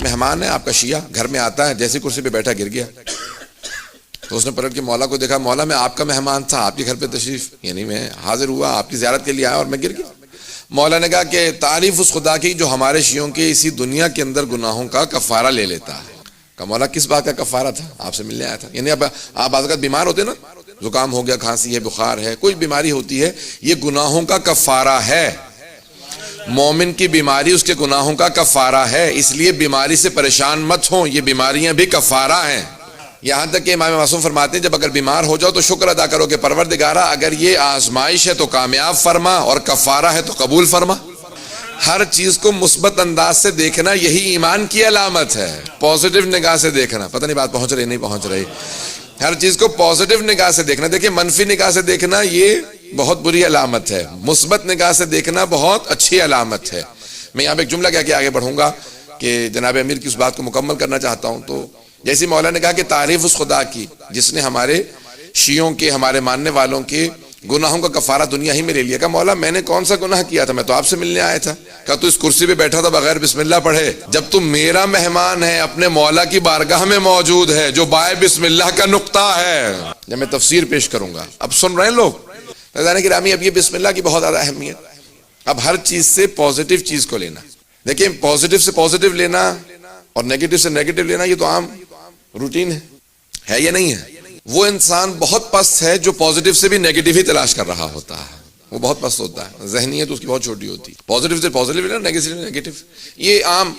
مہمان ہے آپ کا شیعہ، گھر میں آتا ہے، جیسی کرسی پہ بیٹھا گر گیا، تو اس نے پلٹ کے مولا کو دیکھا، مولا میں آپ کا مہمان تھا، آپ کے گھر پہ تشریف، یعنی میں حاضر ہوا آپ کی زیارت کے لیے آیا اور میں گر گیا۔ مولا نے کہا کہ تعریف اس خدا کی جو ہمارے شیعوں کے اسی دنیا کے اندر گناہوں کا کفارہ لے لیتا ہے۔ کہ مولا کس بات کا کفارہ تھا؟ آپ سے ملنے آیا تھا۔ یعنی اب آپ بعض اوقات بیمار ہوتے نا، زکام ہو گیا، کھانسی ہے، بخار ہے، کوئی بیماری ہوتی ہے، یہ گناہوں کا کفارہ ہے۔ مومن کی بیماری اس کے گناہوں کا کفارہ ہے، اس لیے بیماری سے پریشان مت ہوں، یہ بیماریاں بھی کفارہ ہیں۔ یہاں تک کہ امام معصوم فرماتے ہیں جب اگر بیمار ہو جاؤ تو شکر ادا کرو کہ پروردگارہ اگر یہ آزمائش ہے تو کامیاب فرما اور کفارہ ہے تو قبول فرما۔ ہر چیز کو مثبت انداز سے دیکھنا یہی ایمان کی علامت ہے، پازیٹیو نگاہ سے دیکھنا۔ پتہ نہیں بات پہنچ رہی نہیں پہنچ رہی؟ ہر چیز کو پازیٹیو نگاہ سے دیکھنا۔ دیکھیں منفی نگاہ سے دیکھنا یہ بہت بری علامت ہے، مثبت نگاہ سے دیکھنا بہت اچھی علامت ہے۔ میں یہاں پہ ایک جملہ کہہ کے آگے بڑھوں گا کہ جناب امیر کی اس بات کو مکمل کرنا چاہتا ہوں۔ تو جیسے مولا نے کہا کہ تعریف اس خدا کی جس نے ہمارے شیعوں کے، ہمارے ماننے والوں کے گناہوں کا کفارہ دنیا ہی میں لے لیا۔ کہا مولا میں نے کون سا گناہ کیا تھا؟ میں تو آپ سے ملنے آیا تھا۔ کہا تو اس کرسی پہ بیٹھا تھا بغیر بسم اللہ پڑھے، جب تم میرا مہمان ہے، اپنے مولا کی بارگاہ میں موجود ہے جو بائے بسم اللہ کا نقطہ ہے۔ جب میں تفسیر پیش کروں گا، اب سن رہے ہیں لوگ فیضان گرامی، اب یہ بسم اللہ کی بہت زیادہ اہمیت۔ اب ہر چیز سے پازیٹیو چیز کو لینا، دیکھیں پازیٹیو سے پازیٹیو لینا اور نیگیٹو سے نیگیٹو لینا یہ تو عام روٹین ہے یا نہیں ہے؟ وہ انسان بہت پست ہے جو پازیٹیو سے بھی نیگیٹو ہی تلاش کر رہا ہوتا ہے، وہ بہت پست ہوتا ہے، ذہنیت اس کی بہت چھوٹی ہوتی ہے۔ پازیٹیو سے پازیٹیو لینا، نیگیٹو سے نیگیٹو، یہ عام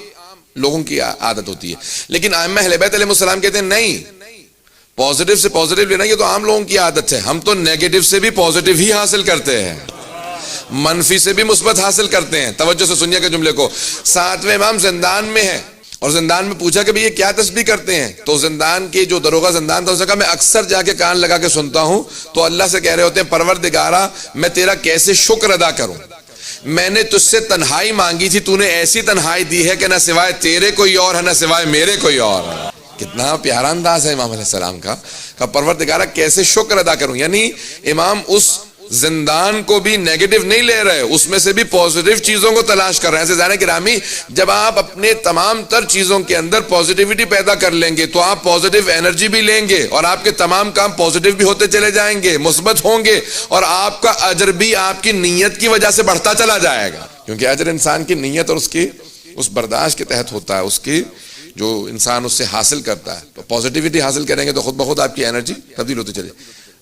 لوگوں کی عادت ہوتی ہے۔ لیکن ائمہ اہل بیت علیہ السلام کہتے ہیں نہیں، پازیٹیو سے پازیٹیو لینا یہ تو عام لوگوں کی عادت ہے، ہم تو نیگیٹو سے بھی پازیٹیو ہی حاصل کرتے ہیں، منفی سے بھی مثبت حاصل کرتے ہیں۔ توجہ سے سنیے گا جملے کو۔ ساتویں امام زندان میں ہے اور زندان میں پوچھا کہ بھئی یہ کیا تسبیح کرتے ہیں؟ تو زندان کے جو داروغہ زندان تھا اس نے کہا میں اکثر جا کے کان لگا کے سنتا ہوں تو اللہ سے کہہ رہے ہوتے ہیں پروردگارہ میں تیرا کیسے شکر ادا کروں، میں نے تجھ سے تنہائی مانگی تھی، تو نے ایسی تنہائی دی ہے کہ نہ سوائے تیرے کوئی اور ہے نہ سوائے میرے کوئی اور ہے۔ کتنا پیارا انداز ہے امام علیہ السلام کا، کہ پروردگارہ کیسے شکر ادا کروں۔ یعنی امام اس زندان کو بھی نیگیٹو نہیں لے رہے، اس میں سے بھی پازیٹیو چیزوں کو تلاش کر رہے ہیں۔ عزیزان گرامی، جب آپ اپنے تمام تر چیزوں کے اندر پازیٹیوٹی پیدا کر لیں گے تو آپ پازیٹیو انرجی بھی لیں گے اور آپ کے تمام کام پازیٹیو بھی ہوتے چلے جائیں گے، مثبت ہوں گے، اور آپ کا اجر بھی آپ کی نیت کی وجہ سے بڑھتا چلا جائے گا، کیونکہ اجر انسان کی نیت اور اس برداشت کے تحت ہوتا ہے، اس کی جو انسان اس سے حاصل کرتا ہے۔ تو پازیٹیوٹی حاصل کریں گے تو خود بخود آپ کی انرجی تبدیل ہوتی چلے۔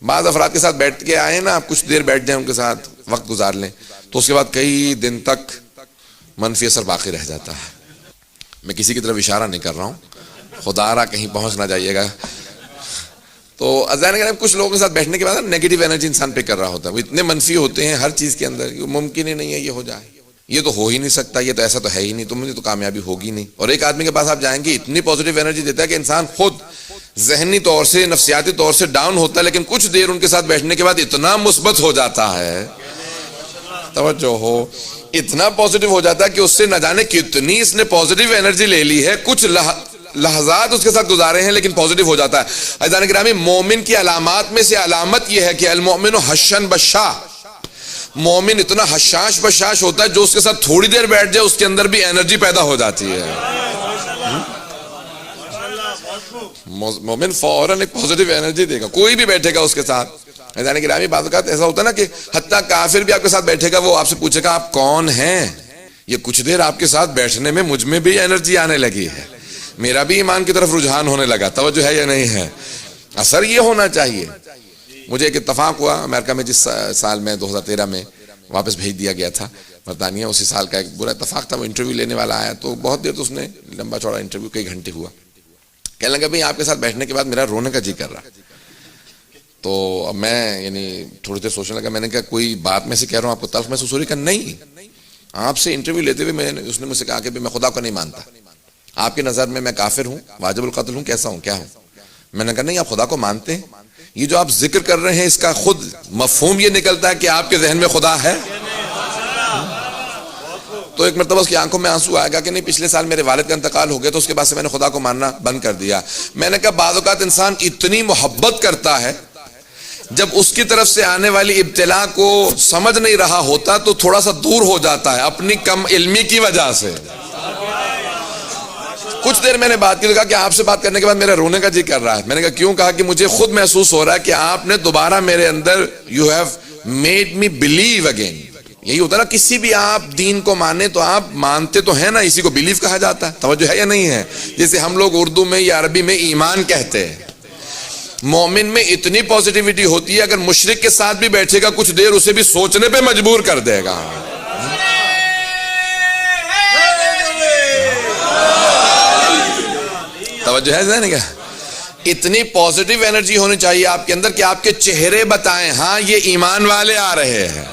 بعض افراد کے ساتھ بیٹھ کے آئے نا، آپ کچھ دیر بیٹھ جائیں ان کے ساتھ وقت گزار لیں تو اس کے بعد کئی دن تک منفی اثر باقی رہ جاتا ہے۔ میں کسی کی طرف اشارہ نہیں کر رہا ہوں، خدا را کہیں پہنچ نہ جائیے گا۔ تو عزیزان کچھ لوگوں کے ساتھ بیٹھنے کے بعد نیگیٹو انرجی انسان پہ کر رہا ہوتا ہے، وہ اتنے منفی ہوتے ہیں ہر چیز کے اندر، ممکن ہی نہیں ہے یہ ہو جائے، یہ تو ہو ہی نہیں سکتا، یہ تو ایسا تو ہے ہی نہیں، تو مجھے تو کامیابی ہوگی نہیں۔ اور ایک آدمی کے پاس آپ جائیں گے اتنی پازیٹیو انرجی دیتا ہے کہ انسان خود ذہنی طور سے نفسیاتی طور سے ڈاؤن ہوتا ہے، لیکن کچھ دیر ان کے ساتھ بیٹھنے کے بعد اتنا مثبت ہو جاتا ہے، توجہ ہو، اتنا پازیٹیو ہو جاتا ہے کہ اس سے نہ جانے کتنی اس نے پازیٹیو انرجی لے لی ہے، کچھ لحظات اس کے ساتھ گزارے ہیں لیکن پازیٹیو ہو جاتا ہے۔ عزیزان گرامی، مومن کی علامات میں سے علامت یہ ہے کہ المؤمن حشن بشا، مومن اتنا حشاش بشاش ہوتا ہے جو اس کے ساتھ تھوڑی دیر بیٹھ جائے اس کے اندر بھی انرجی پیدا ہو جاتی ہے۔ مومن فوراً ایک پازیٹیو انرجی دے گا، کوئی بھی بیٹھے گا اس کے ساتھ۔ عزیزان گرامی، بعض اوقات ایسا ہوتا ہے نا کہ حتیٰ کافر بھی آپ کے ساتھ بیٹھے گا، وہ آپ سے پوچھے گا آپ کون ہیں؟ یہ کچھ دیر آپ کے ساتھ بیٹھنے میں مجھ میں بھی انرجی آنے لگی ہے، میرا بھی ایمان کی طرف رجحان ہونے لگا، توجہ ہے یا نہیں ہے؟ اثر یہ ہونا چاہیے۔ مجھے ایک اتفاق ہوا امریکہ میں، جس سال میں 2013 میں واپس بھیج دیا گیا تھا برطانیہ، اسی سال کا ایک برا اتفاق تھا، وہ انٹرویو لینے والا آیا تو بہت دیر تو اس نے لمبا چوڑا انٹرویو کئی گھنٹے ہوا، کہنے لگا بھئی آپ کے ساتھ بیٹھنے کے بعد میرا رونے کا جی کر رہا۔ تو اب میں یعنی تھوڑی دیر سوچنے لگا، میں نے کہا کوئی بات میں سے کہہ رہا ہوں آپ کو تلخ محسوس ہو رہی؟ کہ نہیں، آپ سے انٹرویو لیتے ہوئے اس نے مجھ سے کہا کہ میں خدا کو نہیں مانتا، آپ کی نظر میں کافر ہوں، واجب القتل ہوں، کیسا ہوں، کیا ہوں؟ میں نے کہا نہیں، آپ خدا کو مانتے ہیں؟ یہ جو آپ ذکر کر رہے ہیں اس کا خود مفہوم یہ نکلتا ہے کہ آپ کے ذہن میں خدا ہے؟ تو ایک مرتبہ اس کی آنکھوں میں آنسو آئے گا کہ نہیں، پچھلے سال میرے والد کا انتقال ہو گیا تو اس کے بعد سے میں نے خدا کو ماننا بند کر دیا۔ میں نے کہا بعض اوقات انسان اتنی محبت کرتا ہے، جب اس کی طرف سے آنے والی ابتلا کو سمجھ نہیں رہا ہوتا تو تھوڑا سا دور ہو جاتا ہے اپنی کم علمی کی وجہ سے۔ کچھ دیر میں نے بات کی تو کہا کہ آپ سے بات کرنے کے بعد میرا رونے کا جی کر رہا ہے. میں نے کہا کیوں؟ کہا کہ مجھے خود محسوس ہو رہا ہے کہ آپ نے دوبارہ میرے اندر you have made me believe again. یہی ہوتا ہے نا, کسی بھی آپ دین کو مانے تو آپ مانتے تو ہیں نا, اسی کو بلیو کہا جاتا ہے. توجہ ہے یا نہیں ہے؟ جیسے ہم لوگ اردو میں یا عربی میں ایمان کہتے ہیں. مومن میں اتنی پازیٹیوٹی ہوتی ہے, اگر مشرک کے ساتھ بھی بیٹھے گا کچھ دیر اسے بھی سوچنے پہ مجبور کر دے گا. توجہ ہے ذہن کیا؟ اتنی پازیٹیو انرجی ہونی چاہیے آپ کے اندر کہ آپ کے چہرے بتائیں ہاں یہ ایمان والے آ رہے ہیں.